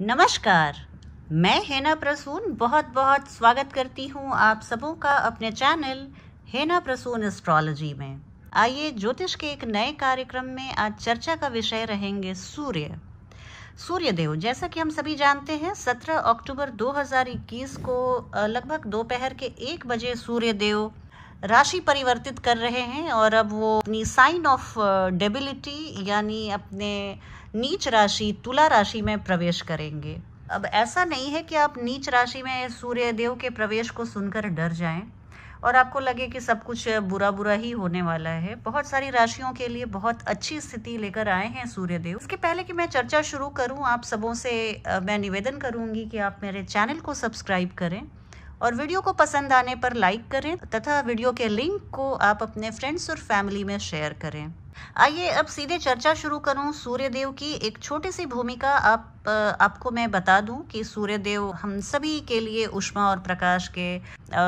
नमस्कार, मैं हेना प्रसून बहुत बहुत स्वागत करती हूँ आप सबों का अपने चैनल हेना प्रसून एस्ट्रोलॉजी में। आइए ज्योतिष के एक नए कार्यक्रम में आज चर्चा का विषय रहेंगे सूर्यदेव। जैसा कि हम सभी जानते हैं 17 अक्टूबर 2021 को लगभग दोपहर के 1 बजे सूर्यदेव राशि परिवर्तित कर रहे हैं और अब वो अपनी साइन ऑफ डेबिलिटी यानी अपने नीच राशि तुला राशि में प्रवेश करेंगे। अब ऐसा नहीं है कि आप नीच राशि में सूर्यदेव के प्रवेश को सुनकर डर जाएं और आपको लगे कि सब कुछ बुरा बुरा ही होने वाला है। बहुत सारी राशियों के लिए बहुत अच्छी स्थिति लेकर आए हैं सूर्यदेव। इसके पहले कि मैं चर्चा शुरू करूं, आप सबों से मैं निवेदन करूंगी कि आप मेरे चैनल को सब्सक्राइब करें और वीडियो को पसंद आने पर लाइक करें तथा वीडियो के लिंक को आप अपने फ्रेंड्स और फैमिली में शेयर करें। आइए अब सीधे चर्चा शुरू करूं। सूर्यदेव की एक छोटी सी भूमिका आपको मैं बता दूं कि सूर्यदेव हम सभी के लिए ऊष्मा और प्रकाश के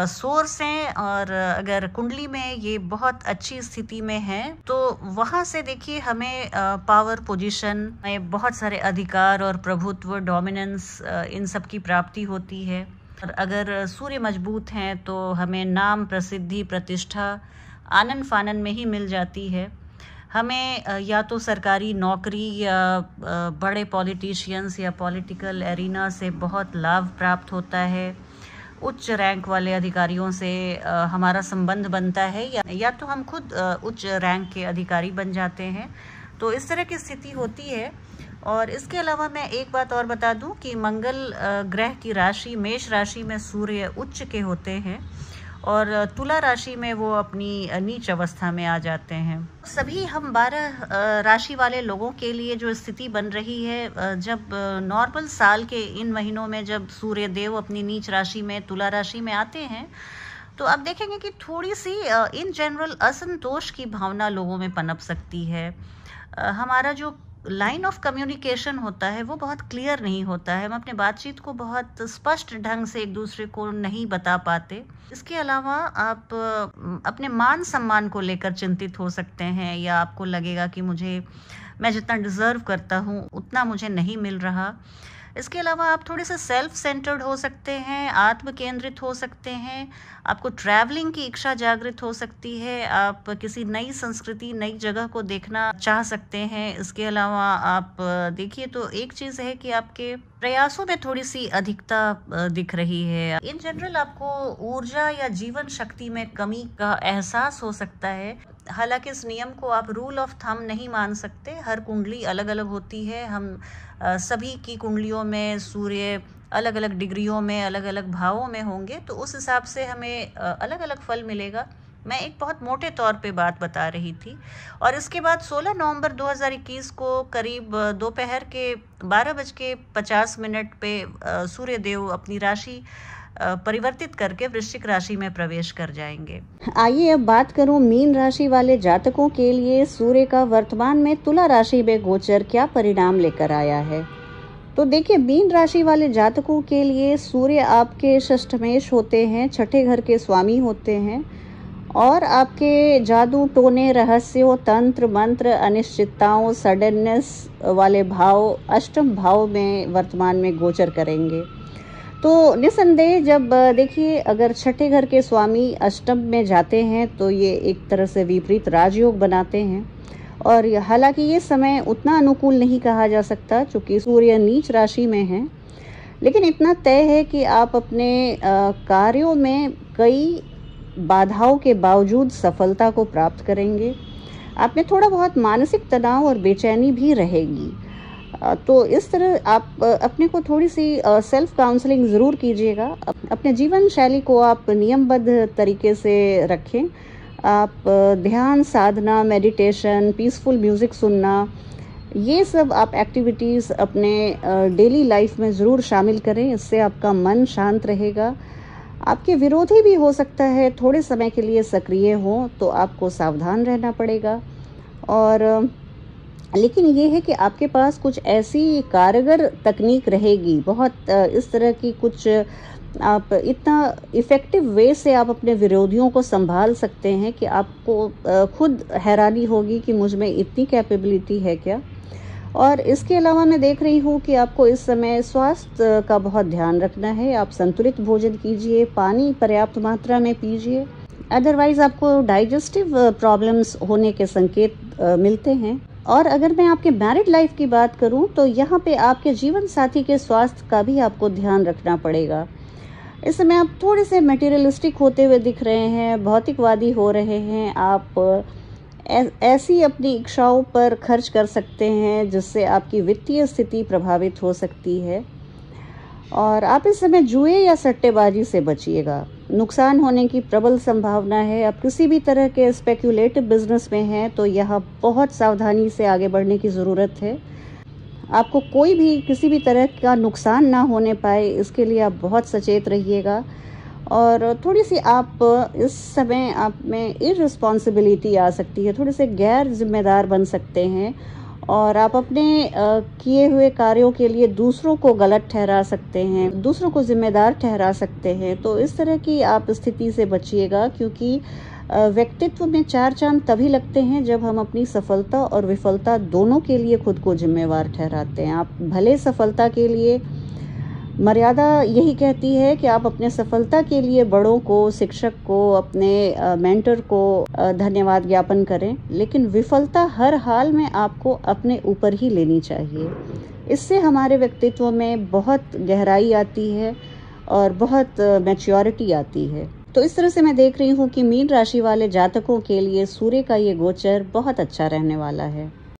सोर्स हैं और अगर कुंडली में ये बहुत अच्छी स्थिति में है तो वहां से देखिए हमें पावर पोजीशन में बहुत सारे अधिकार और प्रभुत्व डोमिनेंस इन सब की प्राप्ति होती है। और अगर सूर्य मजबूत हैं तो हमें नाम प्रसिद्धि प्रतिष्ठा आनन फानन में ही मिल जाती है। हमें या तो सरकारी नौकरी या बड़े पॉलिटिशियंस या पॉलिटिकल एरिना से बहुत लाभ प्राप्त होता है। उच्च रैंक वाले अधिकारियों से हमारा संबंध बनता है या तो हम खुद उच्च रैंक के अधिकारी बन जाते हैं। तो इस तरह की स्थिति होती है। और इसके अलावा मैं एक बात और बता दूं कि मंगल ग्रह की राशि मेष राशि में सूर्य उच्च के होते हैं और तुला राशि में वो अपनी नीच अवस्था में आ जाते हैं। सभी हम 12 राशि वाले लोगों के लिए जो स्थिति बन रही है, जब नॉर्मल साल के इन महीनों में जब सूर्य देव अपनी नीच राशि में तुला राशि में आते हैं तो आप देखेंगे कि थोड़ी सी इन जनरल असंतोष की भावना लोगों में पनप सकती है। हमारा जो लाइन ऑफ कम्युनिकेशन होता है वो बहुत क्लियर नहीं होता है। हम अपने बातचीत को बहुत स्पष्ट ढंग से एक दूसरे को नहीं बता पाते। इसके अलावा आप अपने मान सम्मान को लेकर चिंतित हो सकते हैं या आपको लगेगा कि मैं जितना डिज़र्व करता हूँ उतना मुझे नहीं मिल रहा। इसके अलावा आप थोड़े से सेल्फ सेंटर्ड हो सकते हैं, आत्म केंद्रित हो सकते हैं। आपको ट्रैवलिंग की इच्छा जागृत हो सकती है। आप किसी नई संस्कृति नई जगह को देखना चाह सकते हैं। इसके अलावा आप देखिए तो एक चीज़ है कि आपके प्रयासों में थोड़ी सी अधिकता दिख रही है। इन जनरल आपको ऊर्जा या जीवन शक्ति में कमी का एहसास हो सकता है। हालांकि इस नियम को आप रूल ऑफ थंब नहीं मान सकते। हर कुंडली अलग अलग होती है। हम सभी की कुंडलियों में सूर्य अलग अलग डिग्रियों में अलग अलग भावों में होंगे तो उस हिसाब से हमें अलग अलग फल मिलेगा। मैं एक बहुत मोटे तौर पे बात बता रही थी। और इसके बाद 16 नवंबर 2021 को करीब दोपहर के 12:50 पे सूर्यदेव अपनी राशि परिवर्तित करके वृश्चिक राशि में प्रवेश कर जाएंगे। आइए अब बात करूं मीन राशि वाले जातकों के लिए सूर्य का वर्तमान में तुला राशि में गोचर क्या परिणाम लेकर आया है। तो देखिए मीन राशि वाले जातकों के लिए सूर्य आपके षष्ठमेश होते हैं, छठे घर के स्वामी होते हैं और आपके जादू टोने रहस्यों तंत्र मंत्र अनिश्चितताओं सडननेस वाले भाव अष्टम भाव में वर्तमान में गोचर करेंगे। तो निसंदेह जब देखिए अगर छठे घर के स्वामी अष्टम में जाते हैं तो ये एक तरह से विपरीत राजयोग बनाते हैं और हालांकि ये समय उतना अनुकूल नहीं कहा जा सकता क्योंकि सूर्य नीच राशि में है। लेकिन इतना तय है कि आप अपने कार्यों में कई बाधाओं के बावजूद सफलता को प्राप्त करेंगे। आप में थोड़ा बहुत मानसिक तनाव और बेचैनी भी रहेगी। तो इस तरह आप अपने को थोड़ी सी सेल्फ काउंसलिंग ज़रूर कीजिएगा। अपने जीवन शैली को आप नियमबद्ध तरीके से रखें। आप ध्यान साधना मेडिटेशन पीसफुल म्यूज़िक सुनना ये सब आप एक्टिविटीज़ अपने डेली लाइफ में ज़रूर शामिल करें। इससे आपका मन शांत रहेगा। आपके विरोधी भी हो सकता है थोड़े समय के लिए सक्रिय हो तो आपको सावधान रहना पड़ेगा। और लेकिन ये है कि आपके पास कुछ ऐसी कारगर तकनीक रहेगी बहुत इस तरह की कुछ आप इतना इफ़ेक्टिव वे से आप अपने विरोधियों को संभाल सकते हैं कि आपको खुद हैरानी होगी कि मुझ में इतनी कैपेबिलिटी है क्या। और इसके अलावा मैं देख रही हूँ कि आपको इस समय स्वास्थ्य का बहुत ध्यान रखना है। आप संतुलित भोजन कीजिए, पानी पर्याप्त मात्रा में पीजिए, अदरवाइज आपको डाइजेस्टिव प्रॉब्लम्स होने के संकेत मिलते हैं। और अगर मैं आपके मैरिड लाइफ की बात करूं तो यहाँ पे आपके जीवन साथी के स्वास्थ्य का भी आपको ध्यान रखना पड़ेगा। इस समय आप थोड़े से मटेरियलिस्टिक होते हुए दिख रहे हैं, भौतिकवादी हो रहे हैं। आप ऐसी अपनी इच्छाओं पर खर्च कर सकते हैं जिससे आपकी वित्तीय स्थिति प्रभावित हो सकती है। और आप इस समय जुए या सट्टेबाजी से बचिएगा, नुकसान होने की प्रबल संभावना है। आप किसी भी तरह के स्पेक्युलेटिव बिजनेस में हैं तो यहाँ बहुत सावधानी से आगे बढ़ने की ज़रूरत है। आपको कोई भी किसी भी तरह का नुकसान ना होने पाए, इसके लिए आप बहुत सचेत रहिएगा। और थोड़ी सी आप इस समय आप में इररिस्पॉन्सिबिलिटी आ सकती है, थोड़े से गैर जिम्मेदार बन सकते हैं और आप अपने किए हुए कार्यों के लिए दूसरों को गलत ठहरा सकते हैं, दूसरों को जिम्मेदार ठहरा सकते हैं। तो इस तरह की आप स्थिति से बचिएगा, क्योंकि व्यक्तित्व में 4 चांद तभी लगते हैं जब हम अपनी सफलता और विफलता दोनों के लिए खुद को जिम्मेवार ठहराते हैं। आप भले सफलता के लिए, मर्यादा यही कहती है कि आप अपने सफलता के लिए बड़ों को, शिक्षक को, अपने मेंटर को धन्यवाद ज्ञापन करें, लेकिन विफलता हर हाल में आपको अपने ऊपर ही लेनी चाहिए। इससे हमारे व्यक्तित्व में बहुत गहराई आती है और बहुत मैच्योरिटी आती है। तो इस तरह से मैं देख रही हूँ कि मीन राशि वाले जातकों के लिए सूर्य का ये गोचर बहुत अच्छा रहने वाला है।